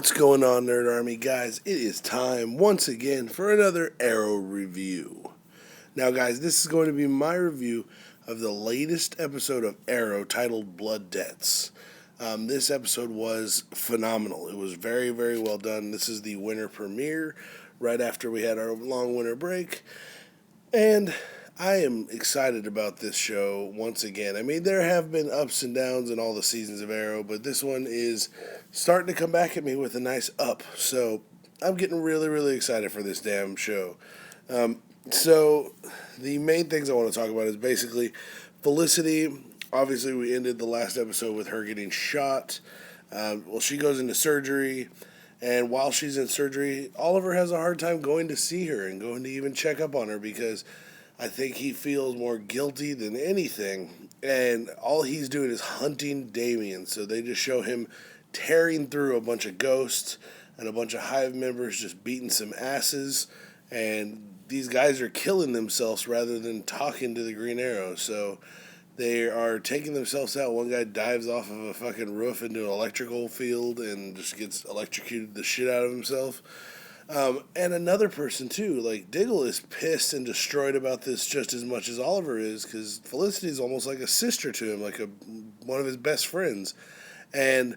What's going on, Nerd Army guys? It is time once again for another Arrow review. Now, guys, this is going to be my review of the latest episode of Arrow titled Blood Debts. This episode was phenomenal. It was very, very well done. This is the winter premiere right after we had our long winter break. And I am excited about this show once again. I mean, there have been ups and downs in all the seasons of Arrow, but this one is starting to come back at me with a nice up. So I'm getting really, really excited for this damn show. So the main things I want to talk about is basically Felicity. Obviously, we ended the last episode with her getting shot. She goes into surgery. And while she's in surgery, Oliver has a hard time going to see her and going to even check up on her because I think he feels more guilty than anything. And all he's doing is hunting Damien. So they just show him tearing through a bunch of ghosts and a bunch of Hive members just beating some asses. And these guys are killing themselves rather than talking to the Green Arrow. So they are taking themselves out. One guy dives off of a fucking roof into an electrical field and just gets electrocuted the shit out of himself. And another person, too. Like, Diggle is pissed and destroyed about this just as much as Oliver is, because Felicity is almost like a sister to him, like one of his best friends. And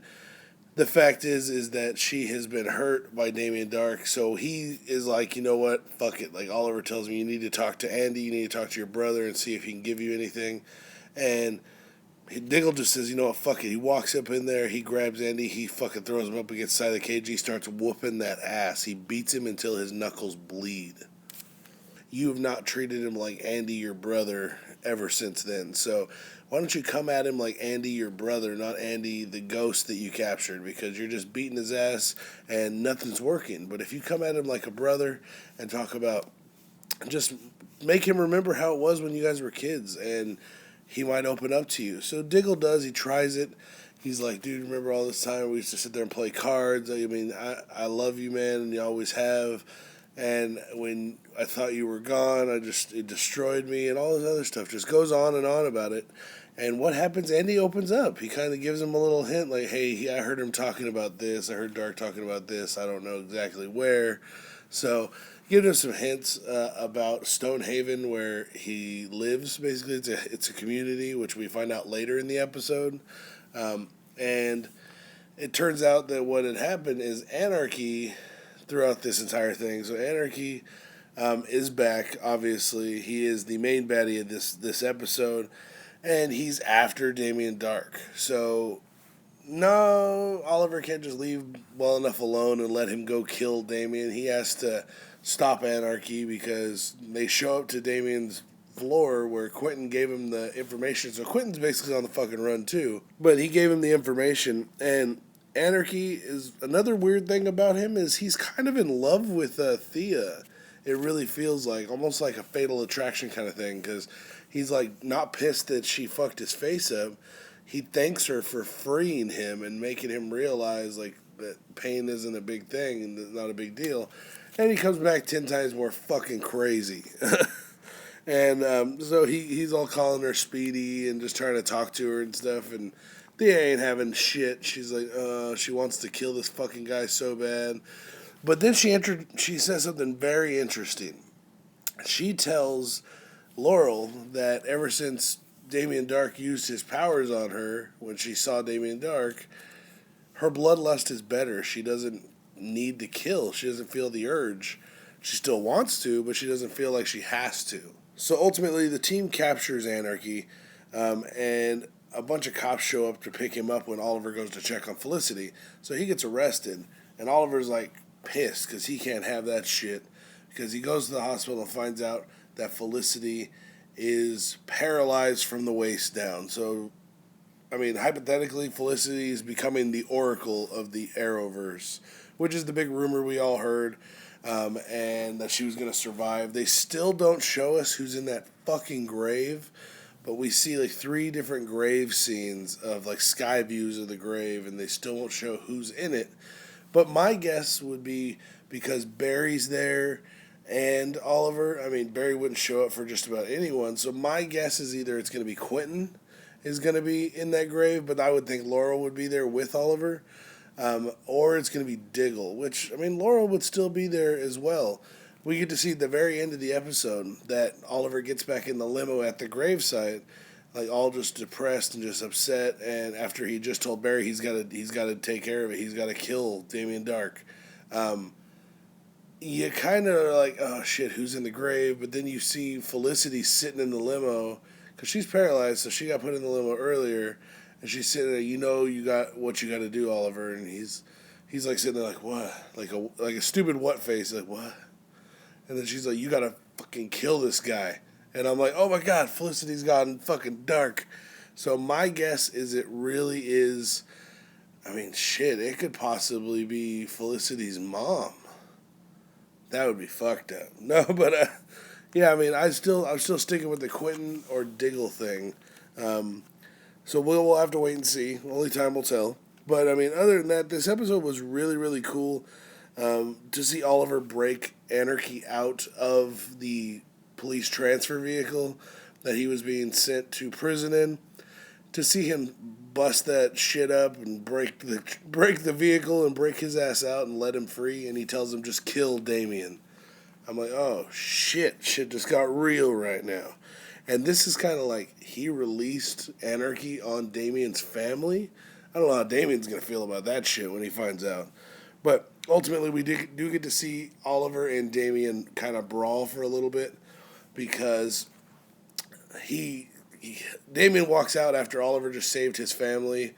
the fact is that she has been hurt by Damien Dark, so he is like, you know what, fuck it. Like, Oliver tells me, you need to talk to Andy, you need to talk to your brother and see if he can give you anything. And Diggle just says, you know what, fuck it. He walks up in there, he grabs Andy, he fucking throws him up against the side of the cage, he starts whooping that ass. He beats him until his knuckles bleed. You have not treated him like Andy, your brother, ever since then. So why don't you come at him like Andy, your brother, not Andy, the ghost that you captured, because you're just beating his ass and nothing's working. But if you come at him like a brother and talk about, just make him remember how it was when you guys were kids, and he might open up to you. So Diggle does. He tries it. He's like, dude, remember all this time we used to sit there and play cards? I mean, I love you, man, and you always have. And when I thought you were gone, it destroyed me, and all this other stuff. Just goes on and on about it. And what happens? Andy opens up. He kind of gives him a little hint, like, hey, I heard him talking about this. I heard Dark talking about this. I don't know exactly where. So give him some hints about Stonehaven, where he lives. Basically, it's a community, which we find out later in the episode. And it turns out that what had happened is anarchy throughout this entire thing. So anarchy is back. Obviously, he is the main baddie of this episode, and he's after Damien Dark. So no, Oliver can't just leave well enough alone and let him go kill Damien. He has to stop anarchy because they show up to Damien's floor where Quentin gave him the information. So Quentin's basically on the fucking run too. But he gave him the information, and anarchy is another weird thing about him is he's kind of in love with Thea. It really feels like almost like a fatal attraction kind of thing, because he's like not pissed that she fucked his face up. He thanks her for freeing him and making him realize like that pain isn't a big thing and it's not a big deal. And he comes back 10 times more fucking crazy. And so he's all calling her Speedy and just trying to talk to her and stuff. And Thea ain't having shit. She's like, she wants to kill this fucking guy so bad. But then she says something very interesting. She tells Laurel that ever since Damien Dark used his powers on her, when she saw Damien Dark, her bloodlust is better. She doesn't need to kill. She doesn't feel the urge. She still wants to, but she doesn't feel like she has to. So ultimately, the team captures Anarchy, and a bunch of cops show up to pick him up when Oliver goes to check on Felicity. So he gets arrested, and Oliver's like pissed because he can't have that shit, because he goes to the hospital and finds out that Felicity is paralyzed from the waist down. So, I mean, hypothetically, Felicity is becoming the oracle of the Arrowverse, which is the big rumor we all heard, and that she was going to survive. They still don't show us who's in that fucking grave, but we see like 3 different grave scenes of like sky views of the grave, and they still won't show who's in it. But my guess would be because Barry's there and Oliver. I mean, Barry wouldn't show up for just about anyone. So my guess is either it's going to be Quentin is going to be in that grave, but I would think Laurel would be there with Oliver. or it's going to be Diggle, which, I mean, Laurel would still be there as well. We get to see at the very end of the episode that Oliver gets back in the limo at the gravesite, like all just depressed and just upset. And after he just told Barry he's got to take care of it, he's got to kill Damien Dark. You kind of are like, oh shit, who's in the grave? But then you see Felicity sitting in the limo because she's paralyzed, so she got put in the limo earlier, and she's sitting there. You got what you got to do, Oliver. And he's like sitting there like, what? Like a stupid what face, like what? And then she's like, you gotta fucking kill this guy. And I'm like, oh my god, Felicity's gotten fucking dark. So my guess is it really is, I mean, shit, it could possibly be Felicity's mom. That would be fucked up. No, but, yeah, I mean, I'm still sticking with the Quentin or Diggle thing. So we'll have to wait and see. Only time will tell. But, I mean, other than that, this episode was really, really cool. To see Oliver break Anarchy out of the police transfer vehicle that he was being sent to prison in, to see him bust that shit up and break the vehicle and break his ass out and let him free, and he tells him just kill Damien. I'm like, oh shit just got real right now. And this is kind of like he released Anarchy on Damien's family. I don't know how Damien's gonna feel about that shit when he finds out. But ultimately, we do get to see Oliver and Damien kind of brawl for a little bit because Damien walks out after Oliver just saved his family,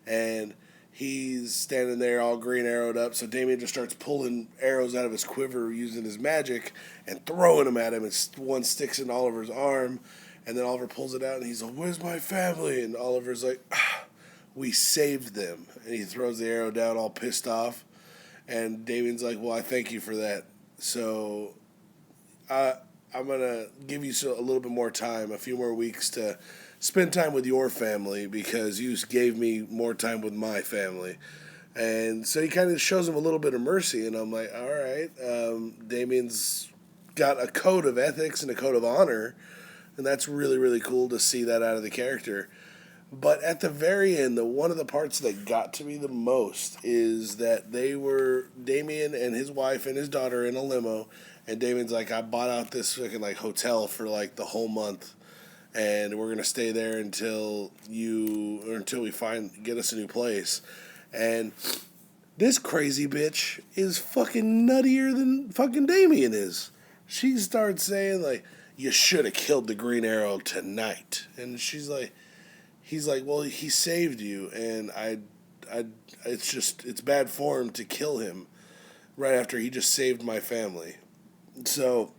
and he's standing there all green arrowed up. So Damien just starts pulling arrows out of his quiver using his magic and throwing them at him, and one sticks in Oliver's arm, and then Oliver pulls it out, and he's like, "Where's my family?" And Oliver's like, "We saved them," and he throws the arrow down all pissed off. And Damien's like, well, I thank you for that. So I'm going to give you a little bit more time, a few more weeks to spend time with your family because you gave me more time with my family. And so he kind of shows him a little bit of mercy. And I'm like, all right, Damien's got a code of ethics and a code of honor. And that's really, really cool to see that out of the character. But at the very end, one of the parts that got to me the most is that Damien and his wife and his daughter in a limo, and Damien's like, I bought out this fucking like hotel for like the whole month, and we're gonna stay there until we get us a new place. And this crazy bitch is fucking nuttier than fucking Damien is. She starts saying like, you should have killed the Green Arrow tonight, and he's like, well, he saved you, and it's bad form to kill him right after he just saved my family. So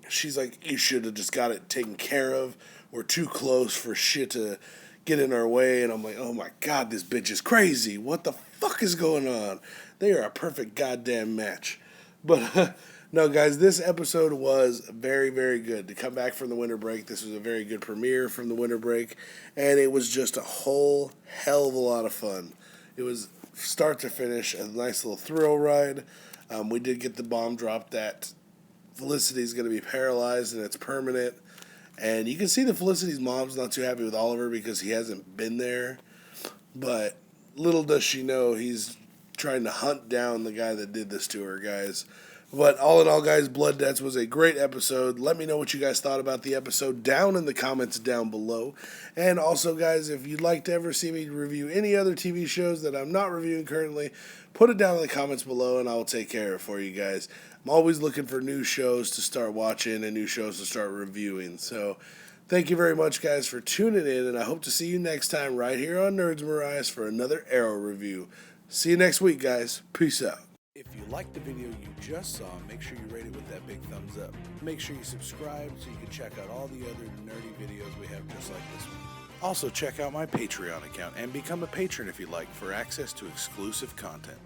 she's like, you should have just got it taken care of. We're too close for shit to get in our way. And I'm like, oh my god, this bitch is crazy. What the fuck is going on? They are a perfect goddamn match. But no, guys, this episode was very, very good. To come back from the winter break, this was a very good premiere from the winter break, and it was just a whole hell of a lot of fun. It was start to finish a nice little thrill ride. We did get the bomb drop that Felicity's going to be paralyzed and it's permanent, and you can see that Felicity's mom's not too happy with Oliver because he hasn't been there, but little does she know he's trying to hunt down the guy that did this to her, guys. But all in all, guys, Blood Debts was a great episode. Let me know what you guys thought about the episode down in the comments down below. And also, guys, if you'd like to ever see me review any other TV shows that I'm not reviewing currently, put it down in the comments below and I will take care of it for you guys. I'm always looking for new shows to start watching and new shows to start reviewing. So thank you very much, guys, for tuning in, and I hope to see you next time right here on Nerds Marias for another Arrow review. See you next week, guys. Peace out. If you liked the video you just saw, make sure you rate it with that big thumbs up. Make sure you subscribe so you can check out all the other nerdy videos we have just like this one. Also, check out my Patreon account and become a patron if you'd like for access to exclusive content.